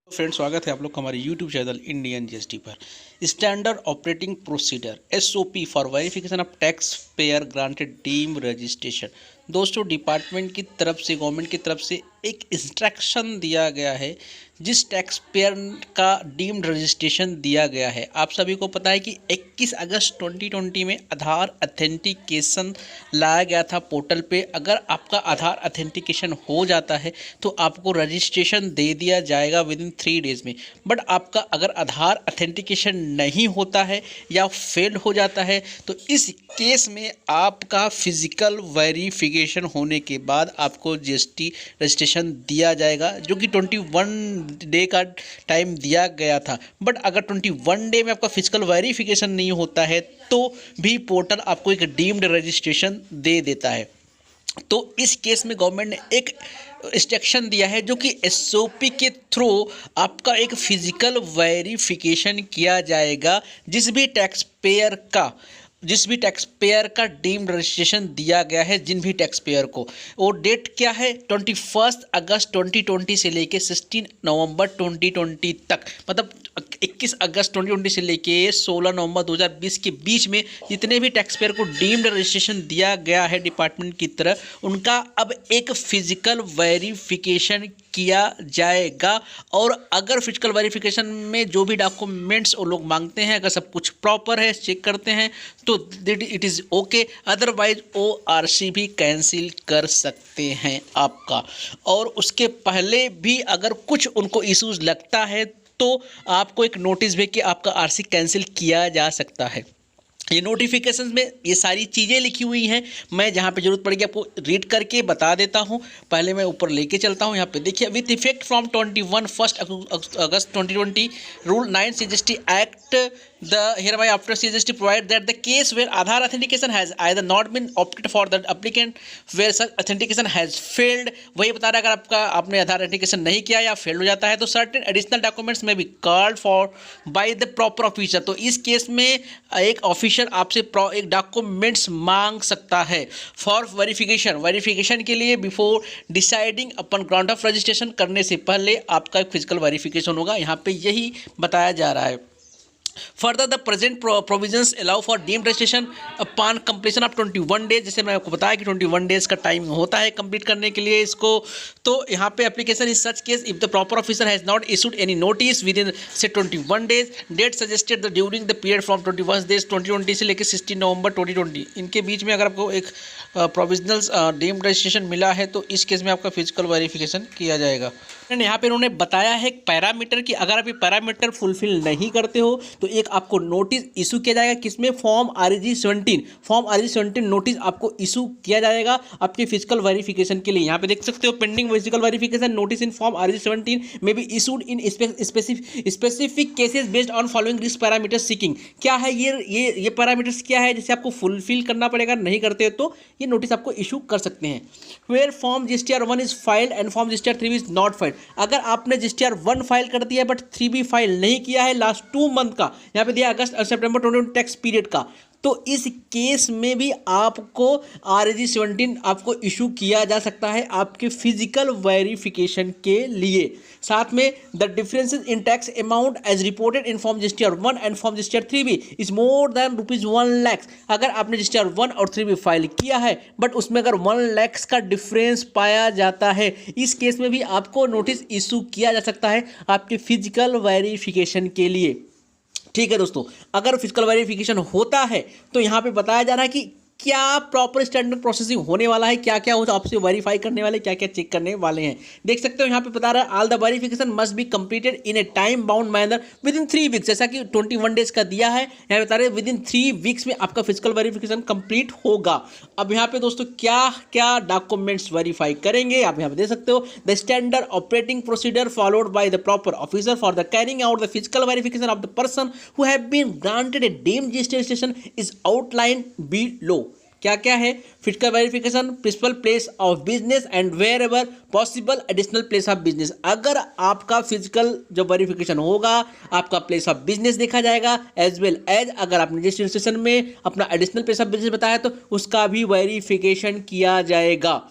Friends, स्वागत है आप लोग का हमारे यूट्यूब चैनल इंडियन जीएसटी पर। Standard operating procedure SOP for verification of tax payer granted deem registration. दोस्तों, डिपार्टमेंट की तरफ से, गवर्नमेंट की तरफ से एक इंस्ट्रक्शन दिया गया है। जिस टैक्स पेयर का डीम्ड रजिस्ट्रेशन दिया गया है, आप सभी को पता है कि 21 अगस्त 2020 में आधार अथेंटिकेशन लाया गया था पोर्टल पे। अगर आपका आधार अथेंटिकेशन हो जाता है तो आपको रजिस्ट्रेशन दे दिया जाएगा विद इन 3 डेज़ में। बट आपका अगर आधार अथेंटिकेशन नहीं होता है या फेल हो जाता है तो इस केस में आपका फिजिकल वेरिफिकेशन होने के बाद आपको जीएसटी रजिस्ट्रेशन दिया जाएगा, जो कि 21 डे का टाइम दिया गया था। बट अगर 21 डे में आपका फिजिकल वेरिफिकेशन नहीं होता है तो भी पोर्टल आपको एक डीम्ड रजिस्ट्रेशन दे देता है। तो इस केस में गवर्नमेंट ने एक इंस्ट्रक्शन दिया है, जो कि एसओपी के थ्रू आपका एक फिजिकल वेरिफिकेशन किया जाएगा। जिस भी टैक्स पेयर का डीम्ड रजिस्ट्रेशन दिया गया है, जिन भी टैक्स पेयर को, वो डेट क्या है 21 अगस्त 2020 से लेके 16 नवंबर 2020 तक, मतलब 21 अगस्त 2020 से लेके 16 नवंबर 2020 के बीच में जितने भी टैक्स पेयर को डीम्ड रजिस्ट्रेशन दिया गया है डिपार्टमेंट की तरफ, उनका अब एक फिजिकल वेरिफिकेशन किया जाएगा। और अगर फिजिकल वेरिफिकेशन में जो भी डॉक्यूमेंट्स वो लोग मांगते हैं, अगर सब कुछ प्रॉपर है, चेक करते हैं तो it is okay. Otherwise ORC भी कैंसिल कर सकते हैं आपका। और उसके पहले भी अगर कुछ उनको इश्यूज लगता है तो आपको एक नोटिस भेज के आपका आरसी कैंसिल किया जा सकता है। ये नोटिफिकेशंस में ये सारी चीज़ें लिखी हुई हैं। मैं जहाँ पे जरूरत पड़ेगी आपको रीड करके बता देता हूँ। पहले मैं ऊपर लेके चलता हूँ। यहाँ पे देखिए, with effect from 21 August 2020 rule 9 CGST act the hereby after CGST provide that the case where Aadhaar authentication has either not been opted for the applicant where such authentication has failed, वही बता रहा है अगर आपने आधार authentication नहीं किया या fail हो जाता है तो certain additional documents may be called for by the proper officer। तो इस केस में एक ऑफिसर आपसे एक डॉक्यूमेंट्स मांग सकता है फॉर वेरिफिकेशन के लिए। Before deciding upon ground of registration करने से पहले आपका एक फिजिकल वेरिफिकेशन होगा। यहाँ पे यही बताया जा रहा है। Further the present provisions allow for deemed registration upon completion of 21 days. जैसे मैं आपको बताया कि 21 डेज का टाइम होता है कंप्लीट करने के लिए इसको। तो यहाँ पे application is such case if the proper officer has not issued any notice with in से 21 days date suggested the during the period from 21 days 2020 से लेकर 16 नवंबर 2020, इनके बीच में अगर आपको एक प्रोविजनल डीम्ड रजिस्ट्रेशन मिला है तो इस केस में आपका फिजिकल वेरिफिकेशन किया जाएगा। यहाँ पे उन्होंने बताया है पैरामीटर की, अगर आप ये पैरामीटर फुलफिल नहीं करते हो तो एक आपको नोटिस इशू किया जाएगा। किसमें? फॉर्म RG 17 नोटिस आपको इशू किया जाएगा आपके फिजिकल वेरिफिकेशन के लिए। यहाँ पे देख सकते हो, pending physical verification notice in form RG 17 में be issued in specific cases based on following risk parameter seeking. क्या है ये पैरामीटर्स क्या है जिसे आपको फुलफिल करना पड़ेगा, नहीं करते तो ये नोटिस आपको इशू कर सकते हैं। Where form GSTR 1 is filed and form GSTR 3 is not filed. अगर आपने GSTR 1 फाइल कर दिया है बट 3 भी फाइल नहीं किया है लास्ट 2 मंथ का, यहाँ पे दिया अगस्त और सितंबर 2020 टैक्स पीरियड का, तो इस केस में भी आपको RG 17 आपको इशू किया जा सकता है आपके फिजिकल वेरिफिकेशन के लिए। साथ में the differences in tax amount as reported in form GSTR 1 and form GSTR 3 भी इज मोर देन ₹1 लाख। अगर आपने GSTR 1 और 3 भी फाइल किया है बट उसमें अगर 1 लाख का डिफरेंस पाया जाता है, इस केस में भी आपको नोटिस इशू किया जा सकता है आपके फिजिकल वेरिफिकेशन के लिए। ठीक है दोस्तों, अगर फिजिकल वेरिफिकेशन होता है तो यहाँ पे बताया जा रहा है कि क्या प्रॉपर स्टैंडर्ड प्रोसेसिंग होने वाला है, क्या क्या हो आपसे वेरीफाई करने वाले, क्या क्या चेक करने वाले हैं। देख सकते हो यहाँ पे बता रहा है all the verification must be completed in A time bound manner with in 3 weeks. जैसा कि 21 डेज का दिया है, यहाँ बता रहे हैं विद इन 3 वीक्स में आपका फिजिकल वेरिफिकेशन कंप्लीट होगा। अब यहाँ पे दोस्तों क्या क्या डॉक्यूमेंट्स वेरीफाई करेंगे आप यहाँ पे देख सकते हो। The standard operating procedure followed by the proper officer for the carrying out the physical verification of the person who have been granted a deemed GST registration is outline below. क्या क्या है? Physical verification, principal place of business and wherever possible additional place of business. अगर आपका physical जो verification होगा आपका place of business देखा जाएगा, एज वेल एज अगर आपने रजिस्ट्रेशन में अपना एडिशनल प्लेस ऑफ बिजनेस बताया तो उसका भी वेरिफिकेशन किया जाएगा।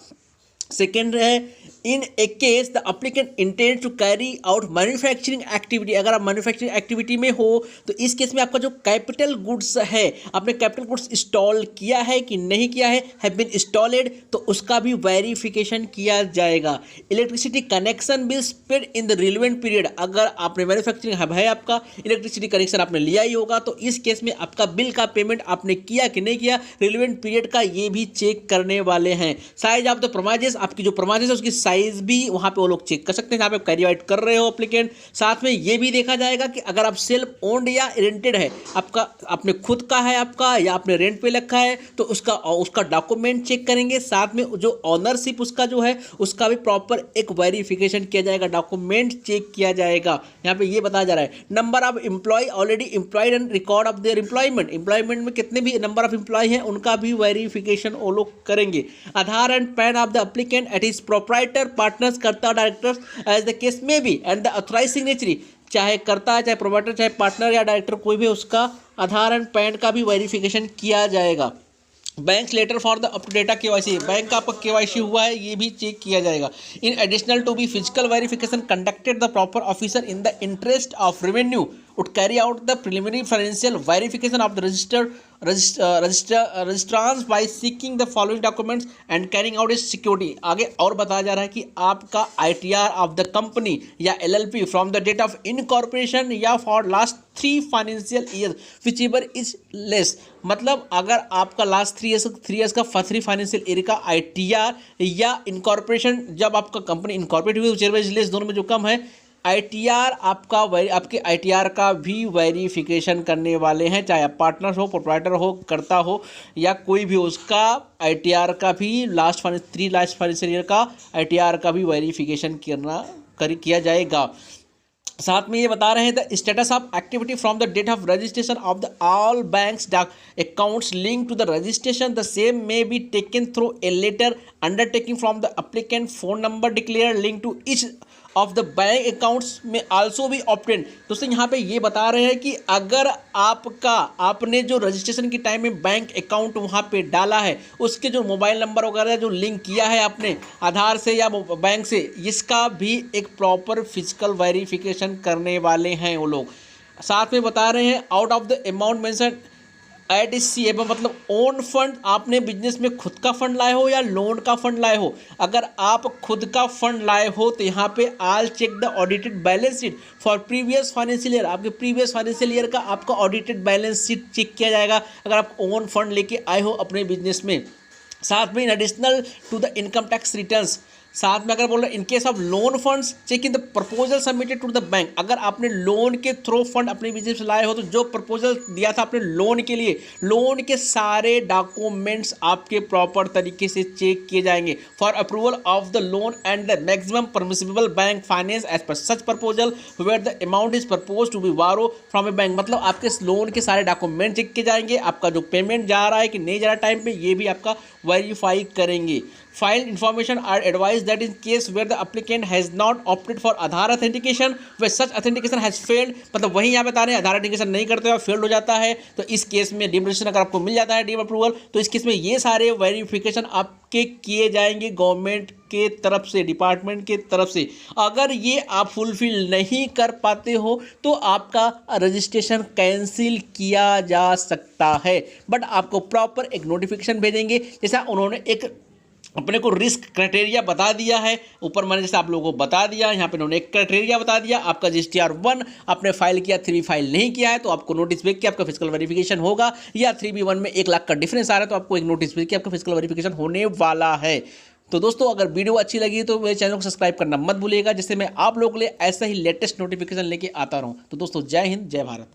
सेकेंड है in a case the applicant intend to carry out manufacturing activity, अगर आप मैन्युफैक्चरिंग एक्टिविटी में हो तो इस केस में आपका जो कैपिटल गुड्स है, आपने कैपिटल गुड्स इंस्टॉल किया है कि नहीं किया है, हैव बीन इंस्टॉलेड, तो उसका भी वेरिफिकेशन किया जाएगा। Electricity connection bills paid in the relevant period, अगर आपने मैन्युफैक्चरिंग है आपका इलेक्ट्रिसिटी कनेक्शन आपने लिया ही होगा, तो इस केस में आपका बिल का पेमेंट आपने किया कि नहीं किया, रिलेवेंट पीरियड का ये भी चेक करने वाले हैं। साइज ऑफ द प्रोमाइजेस, आपकी जो प्रोमाइजेस है उसकी साइज भी वहां पे वो लोग चेक कर सकते हैं जहां पे कैरी आउट कर रहे हो एप्लीकेंट। साथ में ये भी देखा जाएगा कि अगर आप सेल्फ ओन्ड या रेंटेड है, आपका अपने खुद का है आपका या आपने रेंट पे रखा है, तो उसका डॉक्यूमेंट चेक करेंगे। साथ में जो ऑनरशिप उसका जो है उसका भी प्रॉपर एक वेरिफिकेशन किया जाएगा, डॉक्यूमेंट चेक किया जाएगा। यहाँ पे ये बताया जा रहा है number of employ already employed and record of their employment में कितने भी नंबर ऑफ एम्प्लॉय हैं उनका भी वेरिफिकेशन वो लोग करेंगे। Aadhaar and PAN of the applicant at is proprietor partners karta directors as the case may be and the authorise signatory, चाहे करता है चाहे प्रोप्राइटर चाहे पार्टनर या डायरेक्टर कोई भी, उसका आधार एंड पैन का भी वेरिफिकेशन किया जाएगा। Bank letter for the up to data KYC, bank का आपका केवाईसी हुआ है ये भी चेक किया जाएगा। In additional to be physical verification conducted the proper officer in the interest of revenue would carry out the preliminary financial verification of the registrants by seeking the following documents and carrying out its security। आगे और बताया जा रहा है कि आपका ITR of the company या LLP from the date of incorporation या for last 3 financial year whichever is less, मतलब अगर आपका लास्ट 3 ईयर्स का 3 फाइनेंशियल ईयर का ITR या इनकॉर्पोरेशन जब आपका कंपनी इनकॉर्पोरेट हुई विचएवर इज लेस, दोनों में जो कम है, ITR आपके ITR का भी वेरिफिकेशन करने वाले हैं, चाहे आप पार्टनर हो, प्रोप्राइटर हो, करता हो या कोई भी, उसका ITR का भी लास्ट फाइनेंशियल ईयर का ITR का भी वेरिफिकेशन किया जाएगा। साथ में ये बता रहे हैं the status of activity from the date of registration of the all banks accounts link to the registration the same may be taken through a letter undertaking from the applicant, phone number declare link to each of the bank accounts में also भी obtain. दोस्तों यहाँ पे ये बता रहे हैं कि अगर आपने जो रजिस्ट्रेशन के टाइम में बैंक अकाउंट वहाँ पे डाला है, उसके जो मोबाइल नंबर वगैरह जो लिंक किया है आपने आधार से या बैंक से, इसका भी एक प्रॉपर फिजिकल वेरिफिकेशन करने वाले हैं वो लोग। साथ में बता रहे हैं out of the amount mention at is C above, मतलब ओन फंड, आपने बिजनेस में खुद का फंड लाए हो या लोन का फंड लाए हो। अगर आप खुद का फंड लाए हो तो यहाँ पे all check the audited balance sheet for previous financial year, आपके प्रीवियस फाइनेंशियल ईयर का आपका ऑडिटेड बैलेंस शीट चेक किया जाएगा अगर आप ओन फंड लेके आए हो अपने बिजनेस में। साथ में in additional to the income tax returns, साथ में अगर बोल रहे हैं in case of loan funds check in the proposal submitted to the bank, अगर आपने लोन के थ्रू फंड अपने बिजनेस में लाए हो तो जो प्रपोजल दिया था आपने लोन के लिए, लोन के सारे डॉक्यूमेंट्स आपके प्रॉपर तरीके से चेक किए जाएंगे for approval of the loan and the maximum permissible bank finance as per such proposal where the amount is propose to be borrow from a bank, मतलब आपके लोन के सारे डॉक्यूमेंट चेक किए जाएंगे, आपका जो पेमेंट जा रहा है कि नहीं जा रहा टाइम पे ये भी आपका वेरीफाई करेंगे। Filed information are advised that in case where the applicant has not opted for Aadhaar authentication, where such authentication has failed, मतलब वही यहाँ बता रहे हैं आधार ऑथेंटिकेशन नहीं करते हो फेल्ड हो जाता है, तो इस केस में डीम रजिस्ट्रेशन अगर आपको मिल जाता है डीम अप्रूवल, तो इस केस में ये सारे वेरिफिकेशन आपके किए जाएंगे गवर्नमेंट के तरफ से, डिपार्टमेंट के तरफ से। अगर ये आप फुलफिल नहीं कर पाते हो तो आपका रजिस्ट्रेशन कैंसिल किया जा सकता है, बट आपको प्रॉपर एक नोटिफिकेशन भेजेंगे। जैसा उन्होंने एक अपने को रिस्क क्राइटेरिया बता दिया है ऊपर, मैंने जैसे आप लोगों को बता दिया, यहाँ पे उन्होंने एक क्राइटेरिया बता दिया, आपका GSTR 1 आपने फाइल किया 3B फाइल नहीं किया है तो आपको नोटिस भेज के आपका फिजिकल वेरिफिकेशन होगा, या 3B1 में 1 लाख का डिफरेंस आ रहा है तो आपको एक नोटिस भेज के आपका फिजिकल वेरिफिकेशन होने वाला है। तो दोस्तों अगर वीडियो अच्छी लगी तो मेरे चैनल को सब्सक्राइब करना मत भूलिएगा, जिससे मैं आप लोगों के लिए ऐसा ही लेटेस्ट नोटिफिकेशन लेके आता रहूँ। तो दोस्तों जय हिंद जय भारत।